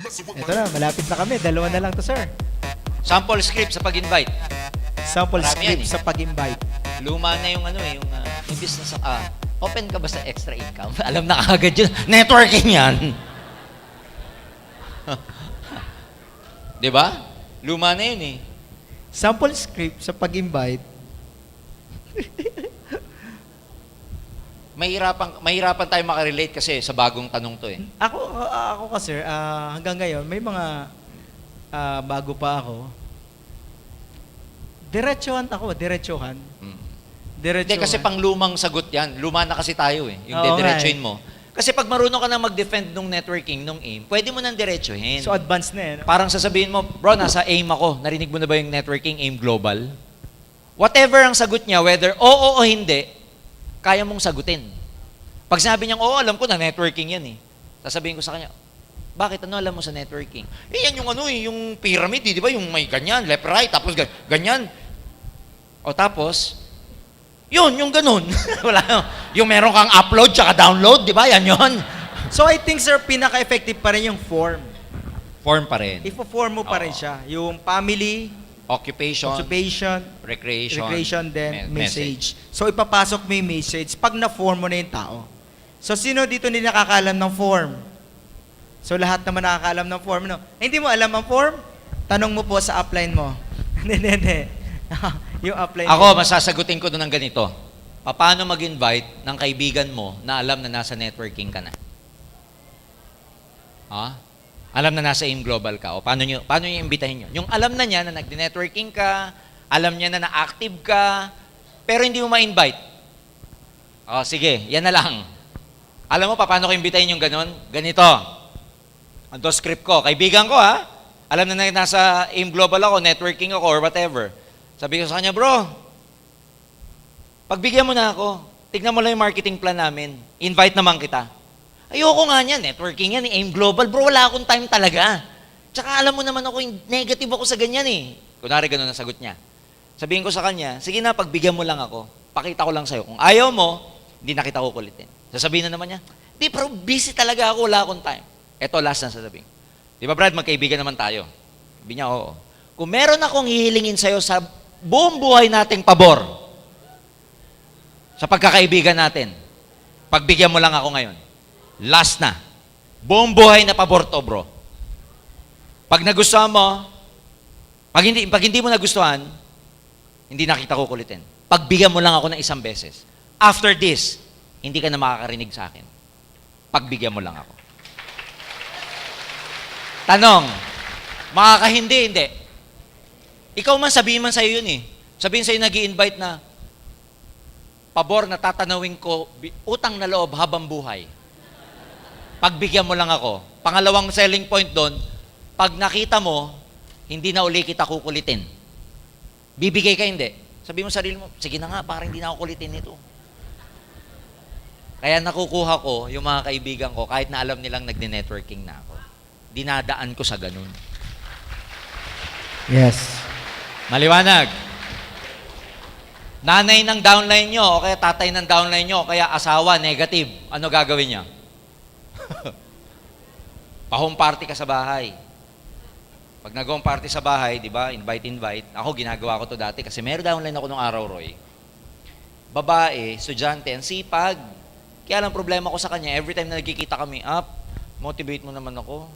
Ito na, malapit na kami. Dalawa na lang to, sir. Sample script sa pag-invite. Sample Marami script yan, eh. sa pag-invite. Luma na yung yung business. Open ka ba sa extra income? Alam na kagad yun. Networking yan. Di ba? Luma na yun eh. Sample script sa pag-invite. Mahirapan tayo makarelate kasi sa bagong tanong to eh. Ako kasi, hanggang ngayon, may mga bago pa ako. Diretsuhan. Hindi, kasi pang lumang sagot yan. Luma na kasi tayo eh. Yung Oo, diretsuhin mo. Kasi pag marunong ka na mag-defend nung networking, nung aim, pwede mo nang diretsuhin. So, advanced na eh. No? Parang sasabihin mo, bro, nasa aim ako. Narinig mo na ba yung networking aim global? Whatever ang sagot niya, whether oo o hindi, kaya mong sagutin. Pag sinabi niyang, oo, alam ko na networking yan eh. Sasabihin ko sa kanya, bakit? Ano alam mo sa networking? Yan yung yung pyramid, di ba? Yung may ganyan, left, right, tapos ganyan. O tapos, yung ganun. Wala, yung meron kang upload tsaka download, di ba? Yan yun. So, I think, sir, pinaka-effective pa rin yung form. Form pa rin. Ifo-form mo pa rin Oo. siya. Yung family, Occupation, recreation, then message. message. So, ipapasok mo yung message pag na-form mo na yung tao. So, sino dito hindi nakakaalam ng form? So, lahat naman nakakaalam ng form, no? Hindi mo alam ang form? Tanong mo po sa upline mo. Hindi. Yung upline Ako, mo. masasagutin ko doon ng ganito. Paano mag-invite ng kaibigan mo na alam na nasa networking ka na? Alam na nasa AIM Global ka. O paano nyo imbitahin nyo? Yung alam na niya na nag-networking ka, alam niya na na-active ka, pero hindi mo ma-invite. Sige, yan na lang. Alam mo paano ko imbitahin yung ganon? Ganito. Ando script ko. Kaibigan ko alam na nasa AIM Global ako, networking ako, or whatever. Sabi ko sa kanya, bro, pagbigyan mo na ako, tignan mo lang yung marketing plan namin. Invite naman kita. Ayoko nga niyan, networking yan, AIM Global. Bro, wala akong time talaga. Tsaka alam mo naman ako, negative ako sa ganyan eh. Kunwari, ganun ang sagot niya. Sabihin ko sa kanya, sige na, pagbigyan mo lang ako. Pakita ko lang sa'yo. Kung ayaw mo, hindi na kita kukulitin. Sasabihin na naman niya, di, pero busy talaga ako, wala akong time. Eto, last na sasabihin. Di ba, Brad, magkaibigan naman tayo. Sabi niya, oo. Kung meron akong hihilingin sa'yo sa buong buhay nating pabor, sa pagkakaibigan natin, pagbigyan mo lang ako ngayon. Last na. Buong buhay na pabor to, bro. Pag nagustuhan mo, pag hindi mo nagustuhan, hindi na kita kukulitin. Pagbigyan mo lang ako ng isang beses. After this, hindi ka na makakarinig sa akin. Pagbigyan mo lang ako. Tanong, makakahindi, hindi. Ikaw man, sabihin man sa'yo yun eh. Sabihin sa'yo nag-i-invite na, pabor na tatanawin ko, utang na loob habang buhay. Pagbigyan mo lang ako. Pangalawang selling point doon, pag nakita mo, hindi na uli kita kukulitin. Bibigay ka hindi. Sabi mo sa sarili mo, sige na nga, parang hindi na ako kulitin ito. Kaya nakukuha ko yung mga kaibigan ko, kahit na alam nilang nagdi-networking na ako. Dinadaan ko sa ganun. Yes. Maliwanag. Nanay ng downline nyo, o kaya tatay ng downline nyo, o kaya asawa, negative. Ano gagawin niya? Pa-home party ka sa bahay. Pag nag-home party sa bahay, di ba, invite. Ako, ginagawa ko to dati kasi meron downline ako nung araw, Roy. Babae, estudyante, ang sipag. Kaya lang problema ko sa kanya, every time na nagkikita kami, motivate mo naman ako.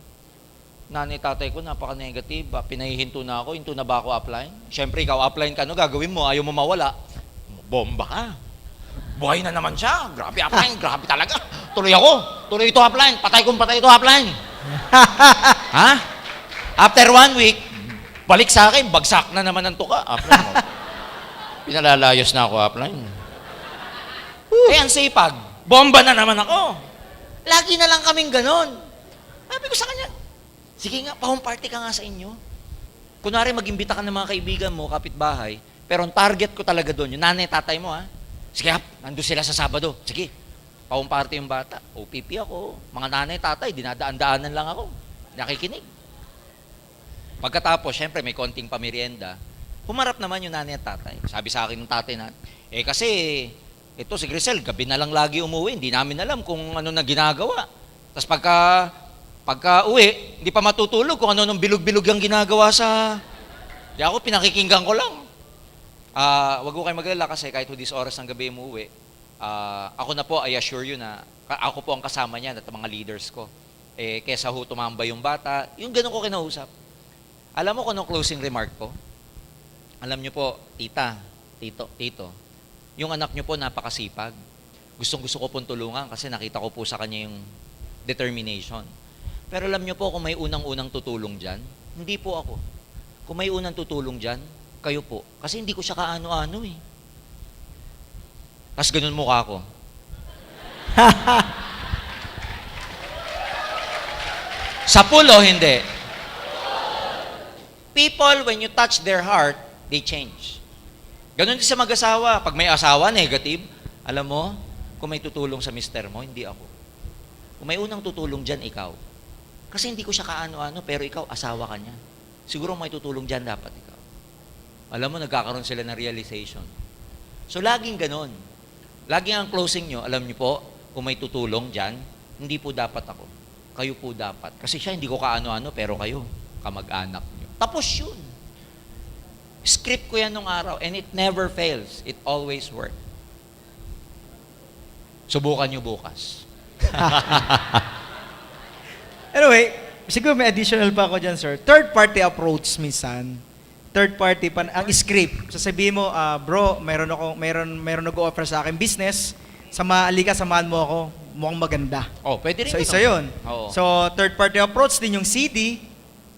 Nanay, tatay ko, napaka-negative. Pinahihinto na ako, hinto na ba ako upline? Siyempre, ikaw upline ka, ano gagawin mo? Ayaw mo mawala. Bomba ka. Buhay na naman siya. Grabe upline, grabe talaga. Tuloy ako. Tuloy ito upline. Patay kong patay ito upline. After 1 week, balik sa akin, bagsak na naman ang tuka. Upline mo. Pinalalayos na ako upline. Ang sipag. Bomba na naman ako. Lagi na lang kaming ganon. Sabi ko sa kanya, sige nga, pa-home party ka nga sa inyo. Kunwari, mag-imbita ka ng mga kaibigan mo, kapitbahay, pero ang target ko talaga doon, yung nanay, tatay mo, Sige, nandun sila sa Sabado. Sige, pa-home party yung bata. OPP ako. Mga nanay, tatay, dinadaan-daanan lang ako. Nakikinig. Pagkatapos, syempre, may konting pamerienda. Humarap naman yung nanay at tatay. Sabi sa akin ng tatay na, kasi, ito si Grisel, gabi na lang lagi umuwi. Hindi namin alam kung ano na ginagawa. Tapos pagka Pagka uwi, hindi pa matutulog kung ano nung bilog-bilog yung ginagawa sa... Di ako, pinakikinggan ko lang. Wag ko kayo magalala kasi kahit hudis oras ng gabi umuwi, ako na po, I assure you na ako po ang kasama niya at mga leaders ko. Kesa ho tumambay yung bata, yung ganun ko kinausap. Alam mo kung anong closing remark ko? Alam niyo po, tita, tito, yung anak niyo po napakasipag. Gustong-gusto ko pong tulungan kasi nakita ko po sa kanya yung determination. Pero alam niyo po kung may unang-unang tutulong dyan, hindi po ako. Kung may unang tutulong dyan, kayo po. Kasi hindi ko siya kaano-ano eh. Tapos ganun mukha ko. Sa pulo, hindi. People, when you touch their heart, they change. Ganun din sa mag-asawa. Pag may asawa, negative. Alam mo, kung may tutulong sa mister mo, hindi ako. Kung may unang tutulong dyan, ikaw. Kasi hindi ko siya kaano-ano, pero ikaw, asawa ka niya. Siguro may tutulong dyan, dapat ikaw. Alam mo, nagkakaroon sila ng realization. So, laging ganun. Laging ang closing nyo, alam nyo po, kung may tutulong dyan, hindi po dapat ako. Kayo po dapat. Kasi siya, hindi ko kaano-ano, pero kayo, kamag-anak nyo. Tapos yun. Script ko yan nung araw, and it never fails. It always works. Subukan nyo bukas. Anyway, siguro may additional pa ako dyan, sir. Third party approach minsan. Third party pa ang script. Sasabihin mo, bro, meron nag-offer sa akin business. Halika, samahan mo ako. Mukhang maganda. Oh, pwede rin So, yun, isa no? yun. Oo. So, third party approach din yung CD,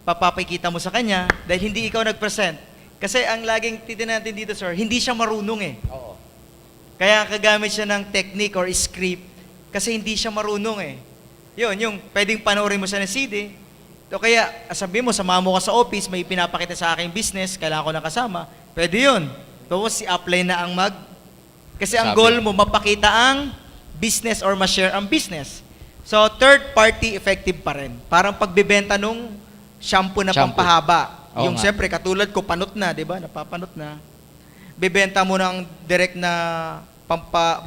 papapakita mo sa kanya dahil hindi ikaw nag-present. Kasi ang laging titin natin dito, sir, hindi siya marunong eh. Oo. Kaya kagamit siya ng technique or script kasi hindi siya marunong eh. Yun, yung pwedeng panoorin mo siya ng CD. O kaya, sabihin mo, samahan mo ka sa office, may pinapakita sa aking business, kailangan ko ng kasama. Pwede yun. Tapos si-apply na ang Kasi ang Sabi. goal mo, mapakita ang business or ma-share ang business. So, third party effective pa rin. Parang pagbebenta nung shampoo na Shampoo. pampahaba. Oo Yung nga. siyempre, katulad ko, panot na, di ba? Napapanot na. Bebenta mo ng direct na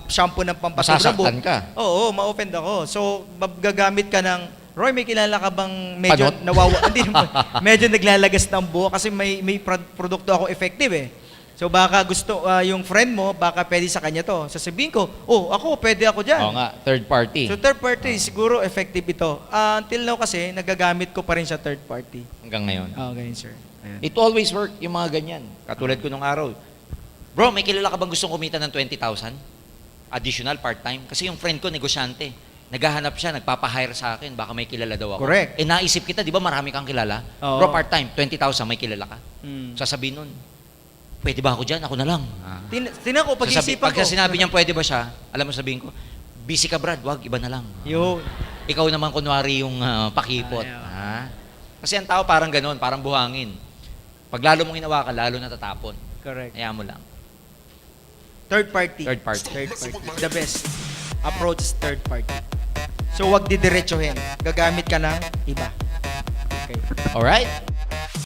shampoo ng pampatubra Masasaktan ka. Oo, ma-offend ako. So, gagamit ka ng, Roy, may kilala ka bang medyo Panot? hindi naman, medyo naglalagas ng buhok kasi may produkto ako effective eh. So baka gusto, yung friend mo, baka pwede sa kanya to. Sasabihin ko, oh, pwede ako dyan. Oo nga, third party. So third party, siguro effective ito. Until now kasi, nagagamit ko pa rin sa third party. Hanggang ngayon. Okay, sir. Ayan. It always work yung mga ganyan. Katulad ko nung araw. Bro, may kilala ka bang gustong kumita ng 20,000? Additional part-time? Kasi yung friend ko, negosyante. Naghahanap siya, nagpapahire sa akin, baka may kilala daw ako. Correct. Naisip kita, di ba marami kang kilala? Oo. Bro, part-time, 20,000, may kilala ka. Sasabihin nun, pwede ba ako dyan? Ako na lang. Tinan ko, pag-isipan ko. Pagka sinabi niyang pwede ba siya, alam mo sabihin ko, busy ka Brad, wag, iba na lang. Yo. Ikaw naman kunwari yung pakipot. Ayaw. Kasi ang tao parang ganoon, parang buhangin. Pag lalo mong hinawakan, lalo natatapon. Correct. Hayaan mo lang. Third party. Third party. Third party. The best approach is third party. So, wag didiretsuhin. Gagamit ka ng iba. Okay. Alright?